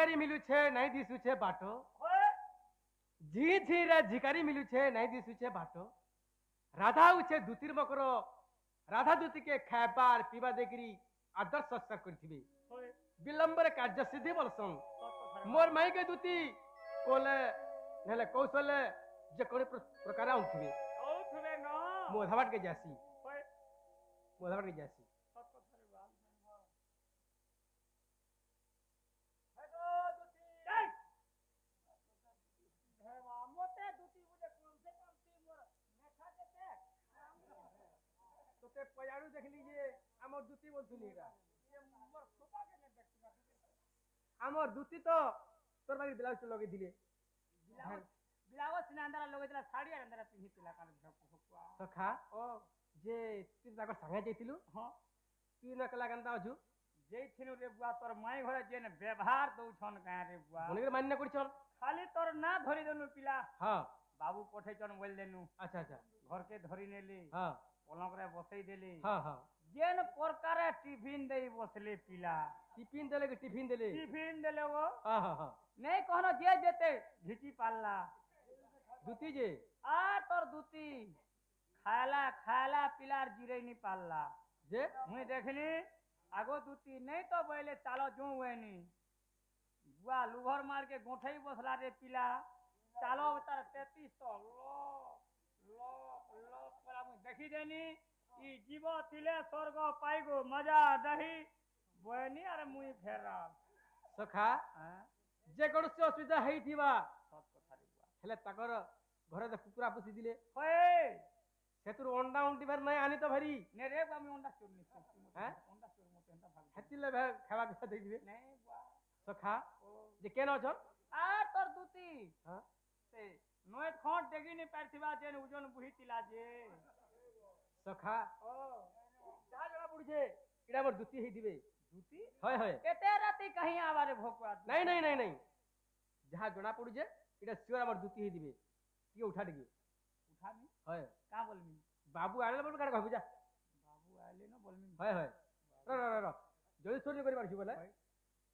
झिकारी मिलू छे नहीं दिसू छे बाटो झी झीरे झिकारी मिलू छे नहीं दिसू छे बाटो राधा उछे दूतीर मकर राधा दूती के खाबार पीवा देकरी आदर संस्कार करथिबे विलंब रे कार्य सिद्धि बोलसन मोर माई के दूती कोले नेले कौशले जे कोन प्रकार उठिबे न मोधाबाट के जासी मोधाबाट के जासी तो पयाड़ू देख लीजिए आमर दूती बोलथुनी का आमर दूती तो तोर बाकी ब्लाउज लगे दिले ब्लाउज सिना अंदर लगे दिला साड़ी अंदर पिहि तिला कान सखा ओ जे ती ताकर संगे जैतिलु हां ती न कला गंदा अजु जैथिनु रे बुआ तोर माई घरे जे ने व्यवहार दउ छन का रे बुआ बोले मान्य करछन खाली तोर ना धरि देनु पिला हां बाबू कोठे चन बोल देनु अच्छा अच्छा घर के धरि नेली हां पलंग रे बसई देली हां हां जेन प्रकार टिफिन देई बसले पिला टिफिन देले के टिफिन देले वो हां हां हां नहीं कहनो जे जेते घिची पालला दूती जे आ तोर दूती खाला खाला पिलार जिरे नहीं पालला जे मुई देखली आगो दूती नहीं तो बोले चालो जो वेनी बुआ लुभर मार के गोठई बसला रे पिला चालो तार 33 तो लो लो पला मुई देखी देनी ई जीव थिले स्वर्ग पाइगो मजा दही बोनी अरे मुई फेरा सखा जे कोनसे असुविधा हेई थिबा सब कथा रे बुआ हेले ताकर घरे दे कुकुरा पुसी दिले होए सेतुर अंडा उंटी भर नहीं आनी तो भरी ने रे बा मी अंडा चोर नहीं हैं अंडा चोर मोटे अंडा भाग हेतिले भे खावा के दे दिबे नहीं बुआ सखा जे केन अछन आ तोर दूती हां से नोए खोट देगी नहीं पारथिबा जेन उजन बुही तिला जे सखा ओ जा जणा पड़ जे इडा मोर दूती हेई दिबे दूती होय होय केते राती कहीं आवारे भोकवा नहीं नहीं नहीं नहीं जहां जणा पड़ जे इडा सियोर मोर दूती हेई दिबे की उठा देगी उठानी होय का बोलमी बाबू आले बोल काढ कहबू जा बाबू आले न बोलमी होय होय र जल्दी सुरनी करि पारछि बोले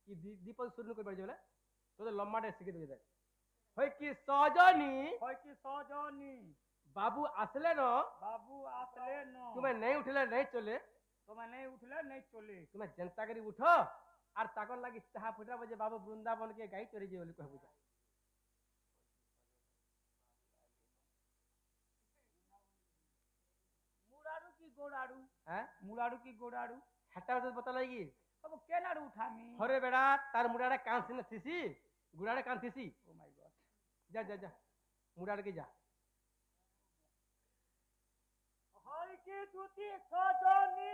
कि दीपक सुरनी करि पारछि बोले तो लम्माटे सिखि दे होय कि सजनी बाबू आसले न तुम्हें नहीं उठले नहीं चले तुम्हें जनता करी उठो और ताकर लगी चाहा फुटा बजे बाबू वृंदावन के गाई चोरी जे बोली कहबू जा मुराडू की गोडाडू हैं मुराडू की गोडाडू हटा तो पता लगी अब के नाडू उठामी अरे बेटा तार मुडाडा कान से न थीसी गुडाडा कान थीसी ओ माय गॉड जा जा जा मुडाडा के जा हई की दूती सजनी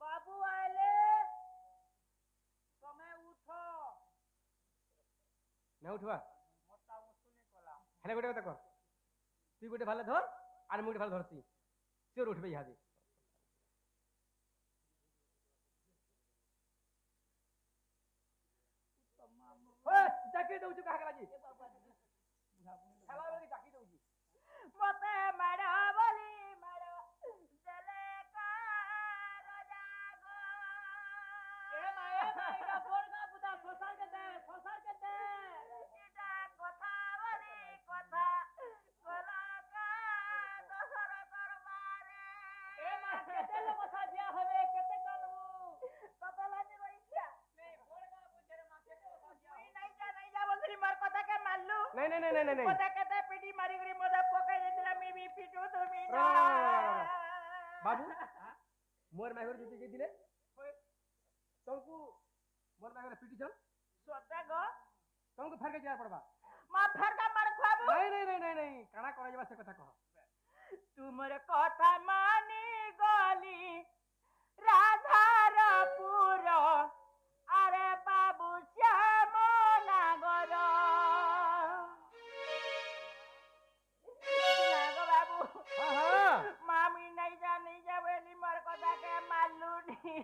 बाबू आले समय उठो ना उठवा मोटा मुसुनी कला हेले गोटे कथा कर तू गोटे भाले धर आर मुटे भाले धरती सिर उठबे इहादे ओए जाके दउछु काहा कला जी खाला वाली जाके दउछु मते मारा बोली मारा जले का राजा गो ए माया पोरगा पुता फसार के दे इटा कथा बोली कथा कोला का दोसर करबारे ए मा केते लोग साजिया हवे केते कानबू कतलानी रहिया नहीं पोरगा पुछरे मा केते साजिया नहीं जा बोलरी मार कथा के मारलू नहीं कथा केते पीटी मारी गरी मोदा पकाई देला मी भी पीटू तुमी बाबू मोर माइगर जुती के दिले तुमको मोर माइगर पीटी छन सोता गो तुमको फेर के जा पड़बा मा फेर का मार खाबू नहीं काना करे जबा से कथा कह तुमर कथा मानी गली राधारपुर अरे बाबू श्याम नागर नागो बाबू हां मामी नहीं जा वेली मर कथा के मालूनी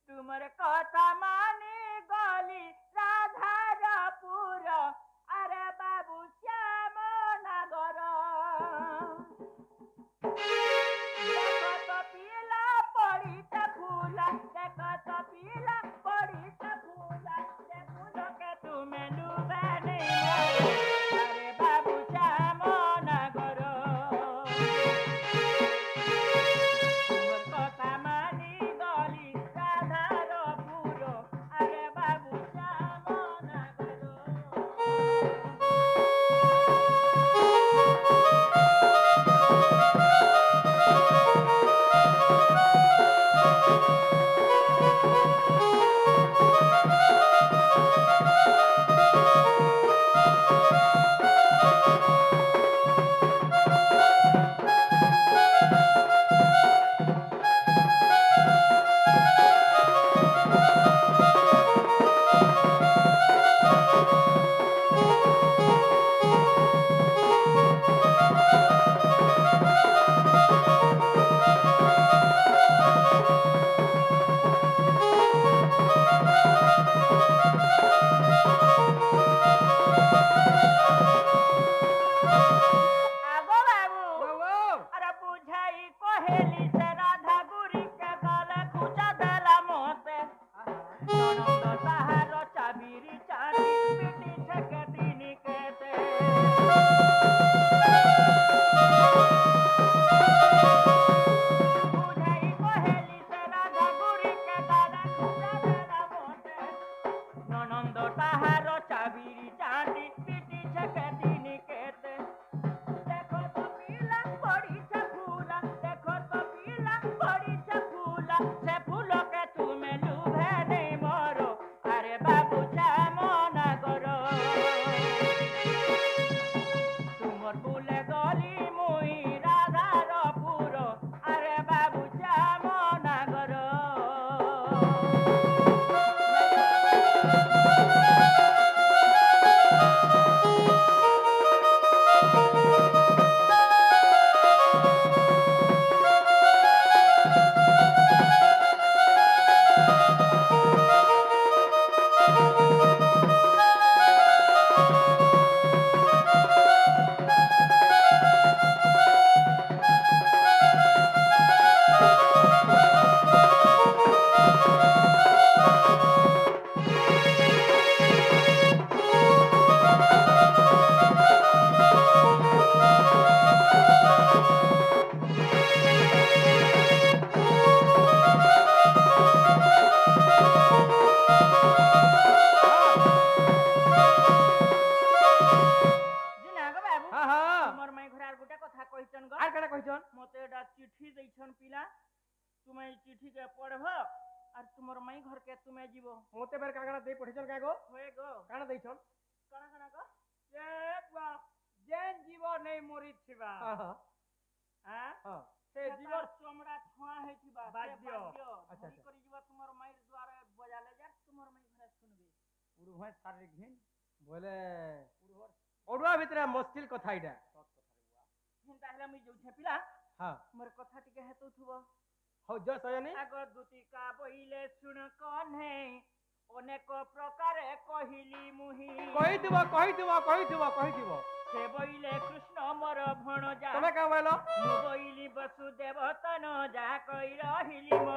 तुमर कथा मानी गली राधारपुर अरे बाबू श्याम नागर पिला କାହାର ଚାବିରି ଚାଣ୍ଡି ପିଟିଛେ କେଦିନି କେତେ ଦେଖ ତ ପିଲା ପଡ଼ିଛେ ଫୁଲା ଦେଖ ତ ପିଲା ପଡ଼ିଛେ ଫୁଲା ସେ ଫୁଲକେ ତୁମେ ଲୁଭେ ନେଇ ମର ଆରେ ବାବୁ ମନା କର ତୁମର ବୁଲେ ଗଲି ମୁଇଁ ରାଧାର ପୁର ଆରେ ବାବୁ ମନା କର मते एटा चिट्ठी दैछन पिला तुमे चिट्ठी के पढ़ब और तुमर माई घर के तुमे जीवो मोते बेर कागना दे पठिछन कागो होए गो काना दैछन काना को एक बा जेन जीवो नै मरि छिबा हां हां से जीवर चमड़ा छुआ है छिबा बाद्य अच्छा करी जीवा तुमर माई द्वारा बजाले जा तुमर माई घरे सुनबे पुरु होय सारे घिन बोले ओडवा भितरे मुश्किल कथा इडा ताहले मुई जो छपिला हां मोर कथा टिके हेतु थुबो हो जो सयनी आगर दुतिका बहिले सुन कन्हे अनेक प्रकार कहिली मुही कहि दिबो से बहिले कृष्ण मोर भणजा तमे का बोलो मु बहिली वसुदेव तन जा कहि रहिली मो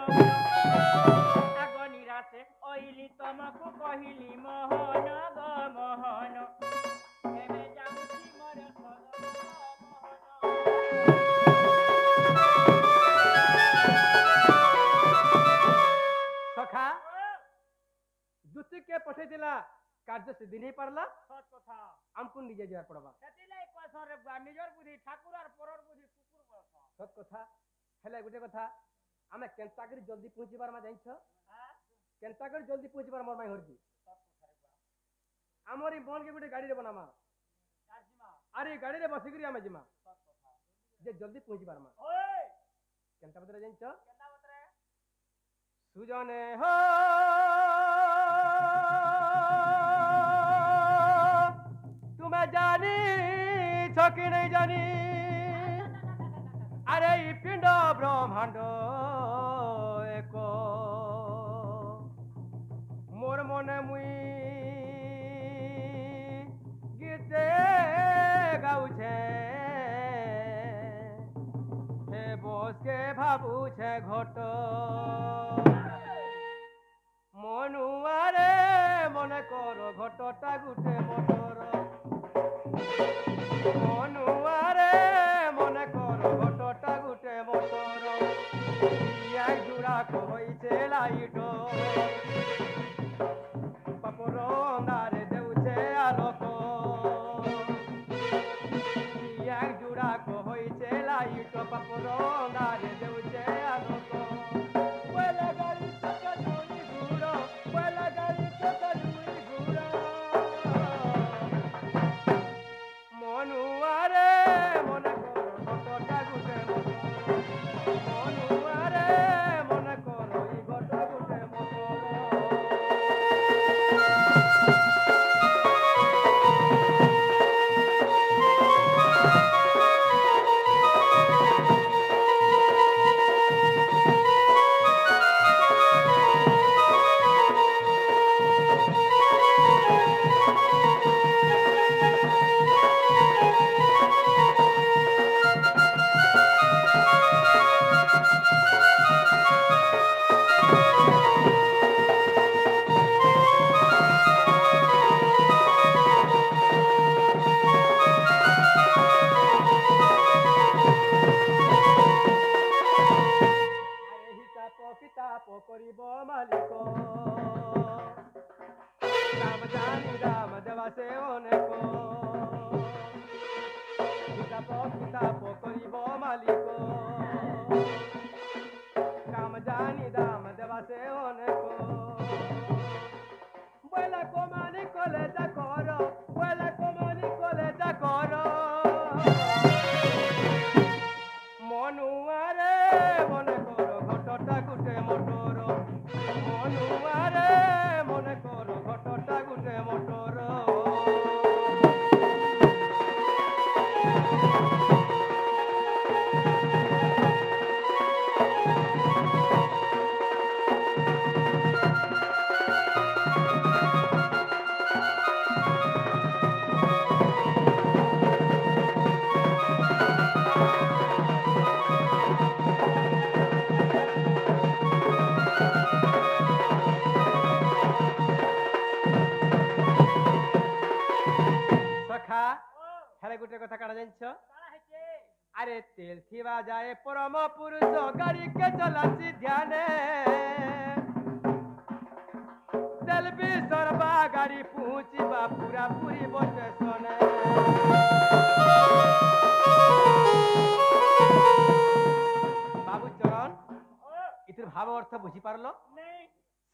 आग निरासे ओइली तमकु कहिली मोहन ग मोहन एमे जाउची मोर सखा जुति के पठे दिला कार्य सिद्धि नहीं परला सच कथा हमको निजे जार पड़बा सेतिले कसर रे निजर बुद्धि ठाकुर और परर बुद्धि कुकुर बस सच कथा हेले गुटे कथा हमें केनता करी जल्दी पहुंची बार मा जाइछ केनता करी जल्दी पहुंची बार मोर माई हरजी सच कथा रे बा हमरी मन के गुटे गाड़ी रे बनामा काजीमा अरे गाड़ी रे बसी करी हमें जिमा सच कथा जे जल्दी पहुंची बार मा ओए केनता बतरे जाइछ केना बतरे सुजने हो तुम्हें जानी छकी नहीं जानी अरे ई पिंड ब्रह्मांड एक मोर मने मुई गीते गाउछे हे बस के भाबू छे घट मनुआरे मने करो घटटा गुटे मोटर मनुआरे मने करो घटटा गुटे मोटर एक जुड़ा कहिছে लाइट पापर अंधारे देउছে आलोक एक जुड़ा कहिছে लाइट पापर अंधारे देउছে आलोक দেবাসে অনেক কিতাব করিব মালিক কাম জানি দাম দেবাসে অনেক বয়লা কমানি কলে যা কর বয়লা কমানি কলে যা কর মনুয়ারে মনে করো ঘটটা গুটে মোটর মনুয়ারে মনে করো ঘটটা গুটে মোটর সখা হেলে গুটে কথা কাটা জানছ আরে তেল থিবা যায় পরম পুরুষ গাড়ি কে চলাছি ধ্যানে তেল বি সরবা গাড়ি পৌঁছিবা পুরা পুরি বসে শোনে বাবু চরণ ইতির ভাব অর্থ বুঝি পারল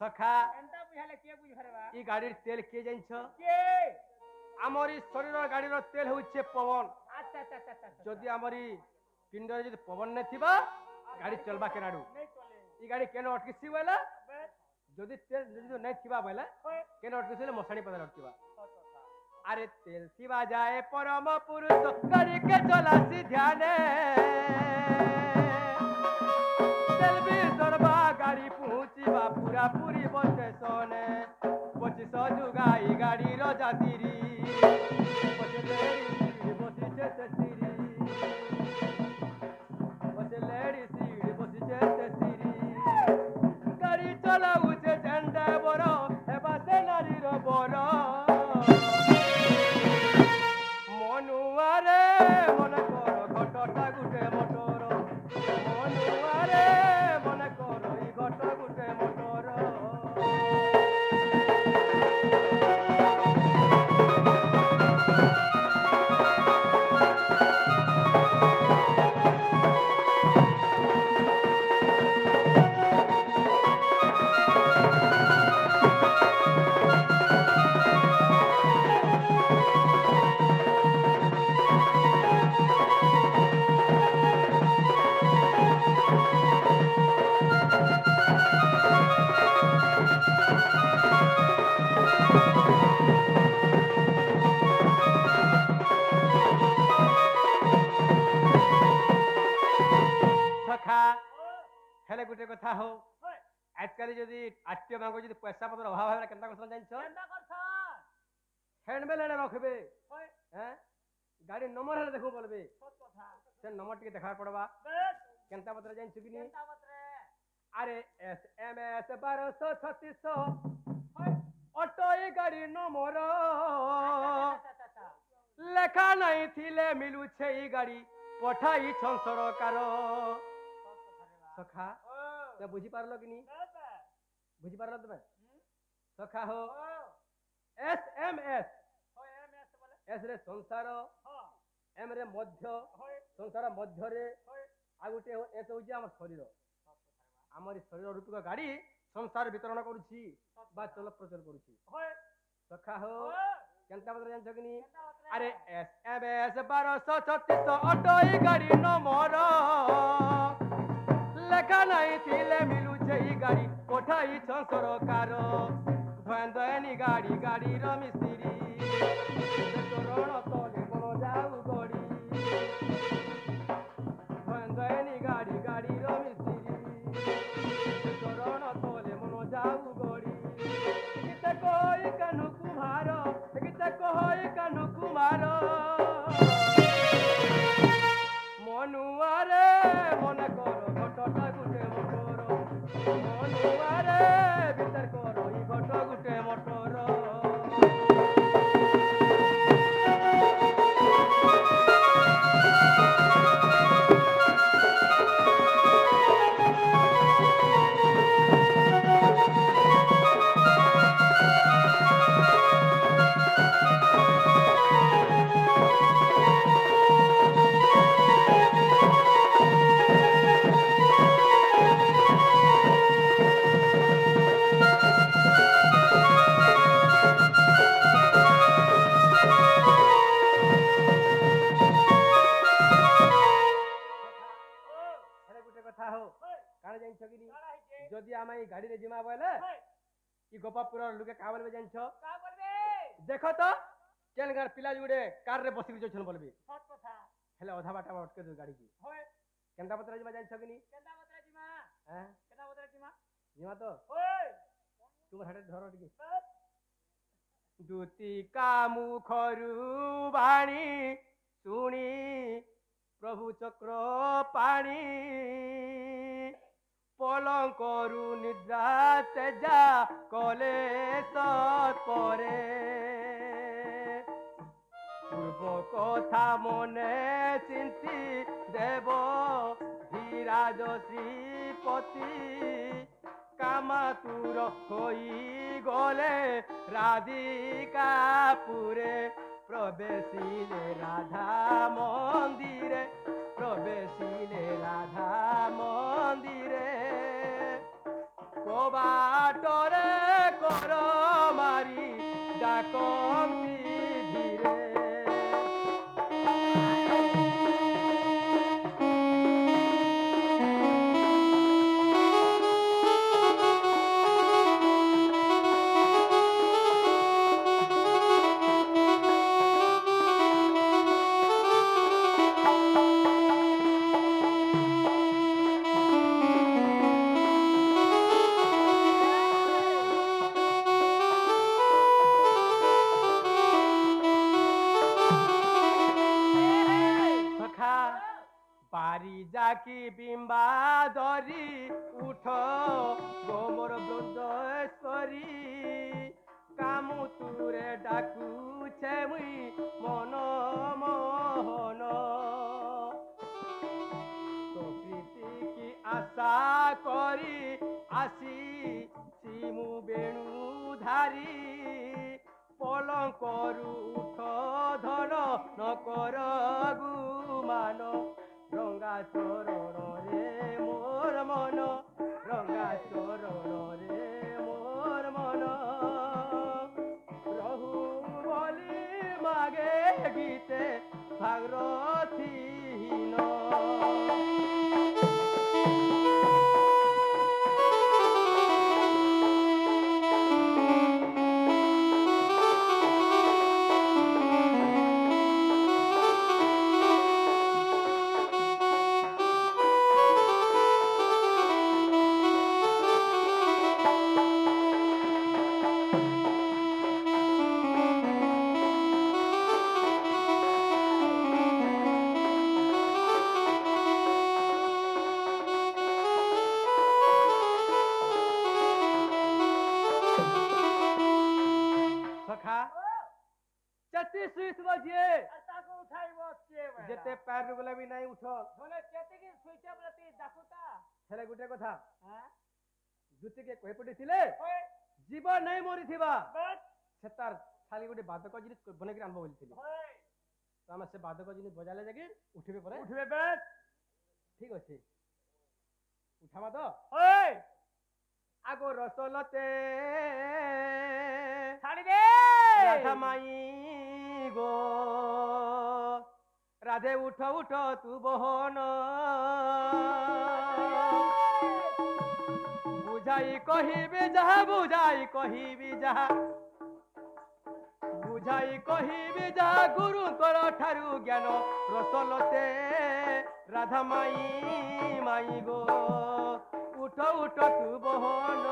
সখা ই গাড়ির তেল কে জানছ আমার শরীর গাড়ির তেল হচ্ছে পবন যদি আমার পিণ্ডরে যদি পবন না থিবা গাড়ি চলবা কেনাড়ু ই গাড়ি কেন অটকিছি বলে যদি তেল যদি নাই থিবা বলে কেন অটকিছি মশাণী পদে অটকিবা আরে তেল থিবা যায় পরম পুরুষ গাড়ি কে চলাছি ধ্যানে তেল বি সরবা গাড়ি পৌঁছিবা পুরা পুরি বসে শোনে 25 যুগাই গাড়ির যাত্রী গাড়ি চলাউছে ঝেন্ডা বড় হেবাতে নারীর বড় মনুয়ারে মনে করো ঘটটা গুটে মোটর মনুয়ারে মনে করো এই ঘট গুটে মোটর সখা হেলে গুটে কথা হো আজকাল যদি আত্মীয় মাঙ্গ যদি পয়সা পত্র অভাব হয় কেনতা করছ জানছ হ্যান্ডমেল এনে রাখবে হ্যাঁ গাড়ি নম্বর হেলে দেখো বলবে সে নম্বর টিকে দেখার পড়বা কেনতা পত্র জানছ কি নি আরে SMS 1236 অটো এই গাড়ি নম্বর লেখা নাই থিলে মিলুছে এই গাড়ি পঠাই ছন সরকার সখা বুঝি পারল কি নি বুঝি পারল তুমি সখা হো SMS এস রে সংসার এম রে মধ্য সংসার মধ্যরে আর গোটে এস হচ্ছে আমার শরীর আমার শরীর রূপক গাড়ি সংসার বিতরণ করুছি বা চলপ্রচল করুছি সখা হো কেনতা বদলে জানছ কি নি আরে SMS 1236 অটো এই গাড়ি নম্বর লেখা নাই থিলে মিলুছে এই গাড়ি কোঠাই ছ সরকার ভয়নি গাড়ি গাড়ির মিস্ত্রি চরণ তলে কোন যাও গড়ি ভয়নি গাড়ি গাড়ির মিস্ত্রি চরণ তলে মন যাও গড়ি গীতে কই কানু কুমার গীতে কই কানু কুমার মনুয়ারে মনে করো ঘটটা গুটে মোটর মনুয়ারে বিচার করো এই ঘট গুটে মোটর माई गाड़ी रे जिमा बोले होय ई गोपापुर लोके का बोलबे जानछो का बोलबे देखो तो केन गार पिला जुड़े कार रे बसिक जोछन बोलबे सत कथा हेले अधा बाटा में अटके दो गाड़ी की होय केंदा पत्र जिमा जानछो कि नी केंदा बतरा जिमा हैं केंदा बतरा जिमा जिमा तो होय तुम हटे धरो टिके बस दूती का मुखरु बाणी सुनी प्रभु चक्र पाणी पलंकरु निद्रा तेजा कले तत्परे पूर्व कथा मने चिंती देव धीराज श्रीपति कामातुर होई गले राधिकापुरे प्रवेशिले राधा मंदिरे प्रवेशिले राधा मंदिरे कबाटरे कर मारी डाकंती धीरे पारी जाकी बिंबा धरी उठ गोमर बृंदेश्वरी कामु तुरे डाकू छे मुई मन मोहन तो प्रीति की आशा करी आसी सिमु बेणु धारी पलंकरु उठ धन न कर गुमान रंगा चरण रे मोर मन रंगा चरण रे मोर मन प्रभु बोली मागे गीते भागरथीहीन जेते पैर बोला भी नहीं उठो बोले चेते की सुइचा बोलती दाखुता हेले गुटे कथा हां जुति के कोई पटी थिले होय जीव नहीं मरी थिबा बस सेतार खाली गुटे बादक जिनिस बने के अनुभव बोलथिले होय तो हम से बादक जिनिस बजाले जगे उठबे परे उठबे बस ठीक अछि उठावा तो होय आगो रसलते छाड़ी दे राधा माई गो राधे उठ उठ तू बहन बुझाई कहिबे जहा बुझाई कहिबी जहा बुझाई कहिबे जहा गुरु कर ठारू ज्ञान रसलते राधा माई माई गो उठ उठ तू बहन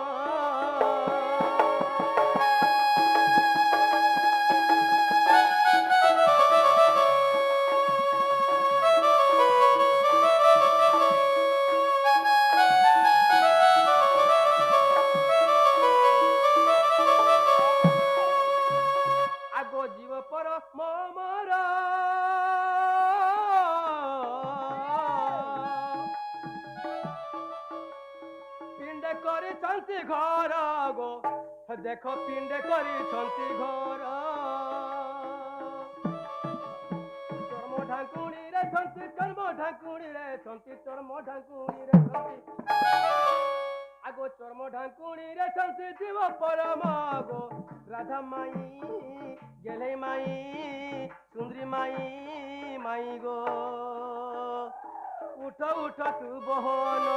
घर गो देख पिंडे करी घर चर्म ढाकुणी रे छंती चर्म ढाकुणी रे छंती चर्म ढाकुणी रे छंती आगो चर्म ढाकुणी रे छंती जीव परम गो राधा माई गेले माई सुंदरी माई माई गो उठ उठ तू बहन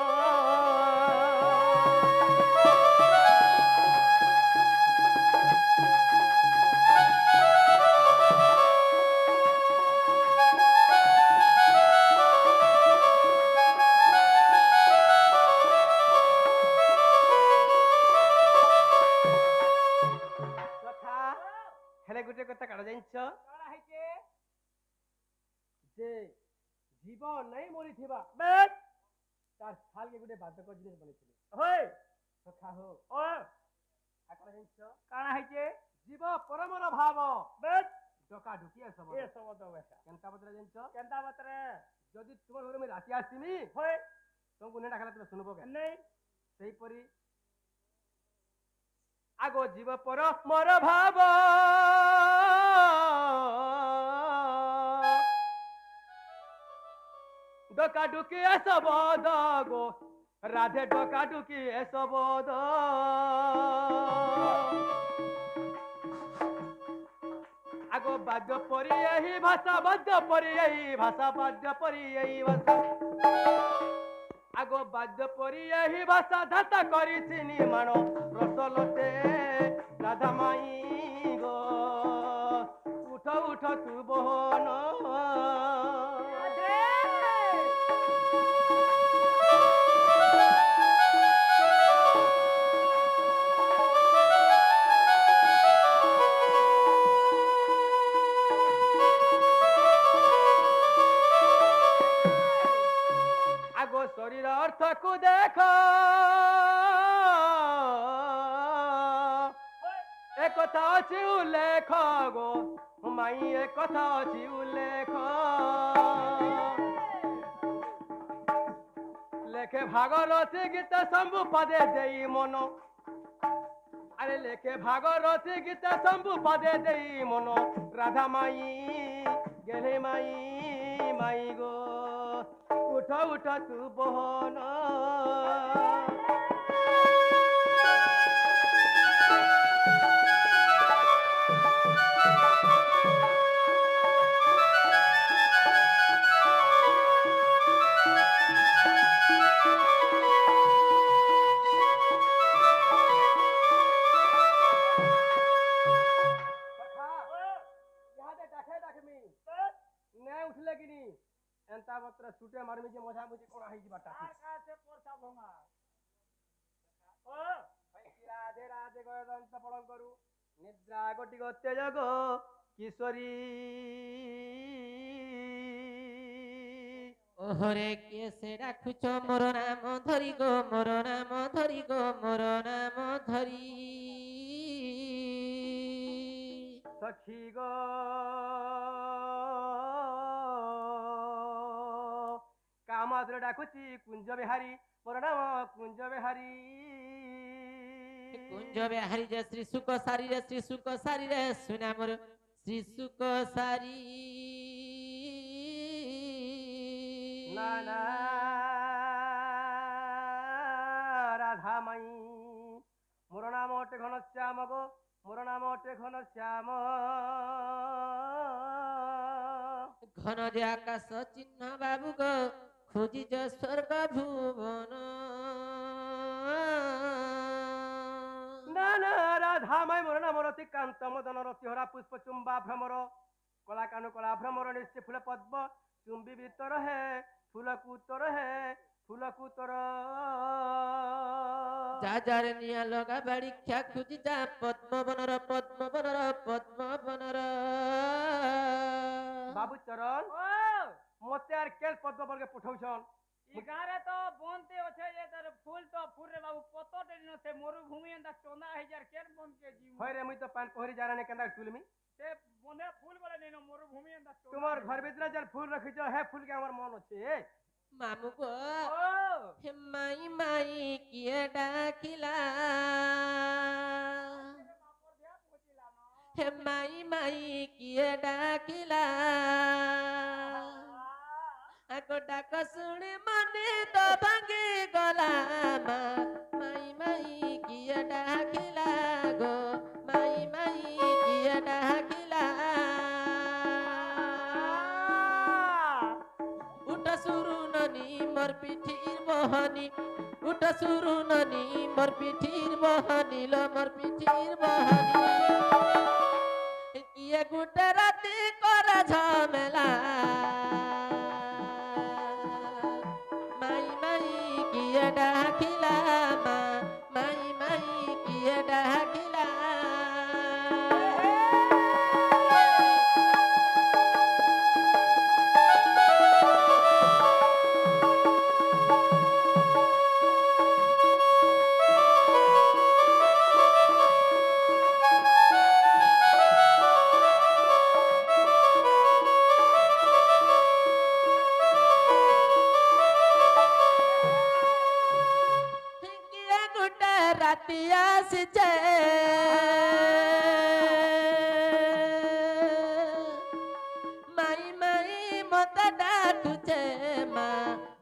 हेले गुटे कथा काढा जाइछ कण हैके जे जीव नहीं मरी थिबा बस तार छाल के गुटे बाधक जिनिस बनिथिले होय सखा हो ओ आकरा जाइछ कण हैके जीव परमर भाव बस डका ढुकिया सब ए सब तो वैसा केनता बदला जाइछ केंता बतरे जदि तुम घर में राति आसीमी होय तुमको नेटा खाला तुम सुनबो के नहीं सही परी आगो जीव पर मोर भाव डका डुकी सब गो राधे डका डुकी सब आगो बाद्य परी यही भाषा बाद्य परी यही भाषा बाद्य परी यही भाषा आगो बाद्य परी यही भाषा धाता करी चिनी मानो रसलते राधा माई गो उठ उठ तू बहन आगो शरीर अर्थ को देख एक कथा अछि उल्लेख गो माई एक कथा अछि उल्लेख लेखे भागरथी गीत शंभु पदे देई मन अरे लेखे भागरथी गीत शंभु पदे देई मन राधा माई गेले माई माई गो उठ उठ तू बहन उठले कि नहीं एंता मात्र सुटे मारमी जे मजा मुझे कोना ही बाटा का से पोरसा भंगा ओ राधे राधे गयदंत पड़न करू निद्रा गोटी गते जग किशोरी ओहरे किए से डाकुछ मोर नाम धरी गो मोर नाम धरी गो मोर नाम धरी सखी गो कामात्र डाकुची कुंज बिहारी मोर नाम कुंज बिहारी कुंज बिहारी जे श्री सुख सारी रे श्री सुख सारी रे सुना मोर श्री सुख सारी नाना राधा माई मोर नाम अटे घनश्याम गो मोर नाम अटे घनश्याम घन जे आकाश चिन्ह बाबू गो खोजी जो स्वर्ग भुवन नाना राधा माई मोर नाम रति कांत मदन रतिहरा पुष्प चुंबा भ्रमर कला कानु कला भ्रमर निश्चय फूल पद्म चुंबी भीतर है फूल कुतर है फूल कुतर जा जारे निया लगा बाड़ी ख्या खोजी जा पद्म बनर बाबू चरण ओ मते आर केल पद्म बर्गे पठौछन ई गारे तो बनते होछे जे तर फूल तो फूल रे बाबू पतो देनो से मरुभूमि अंदा चोना है जार केन बन के जीव होय रे मुई तो पान पहरी जाने केंदा तुलमी से बने फूल बोले नेनो मरुभूमि अंदा चोना तुम्हार घर भीतर जल फूल रखिछ है फूल के हमर मन अछि मामू गो ओ हे माई माई किए डाकिला हे माई माई किए डाकिला आको डाक सुने मने तो भांगे गला माई माई किए डाकिला गो माई माई किए डाकिला उठ सुरु ननी मोर पिठीर मोहनी उठ উঠা শুরু ননি মোর পিঠির বহনি লো মোর পিঠির বহনি কিয়ে গুটে রাতি করা ঝামেলা মাই মাই কিয়ে ডাকিলা মা মাই মাই কিয়ে ডাকিলা রাতি আসছে মাই মাই মত ডাকুছে মা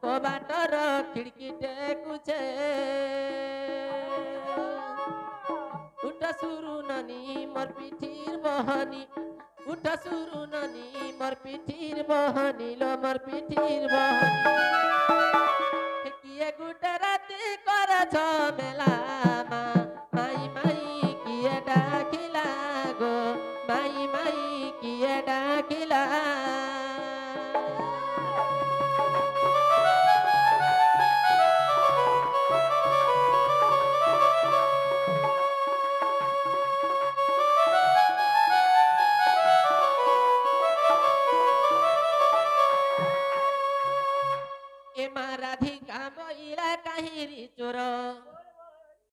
কবাটর খিড়কি টেকুছে উঠা শুরু ননি মোর পিঠির বহনি উঠা শুরু ননি মোর পিঠির বহনি লো মোর পিঠির বহনি কিয়ে গুটে রাতি করা ঝমেলা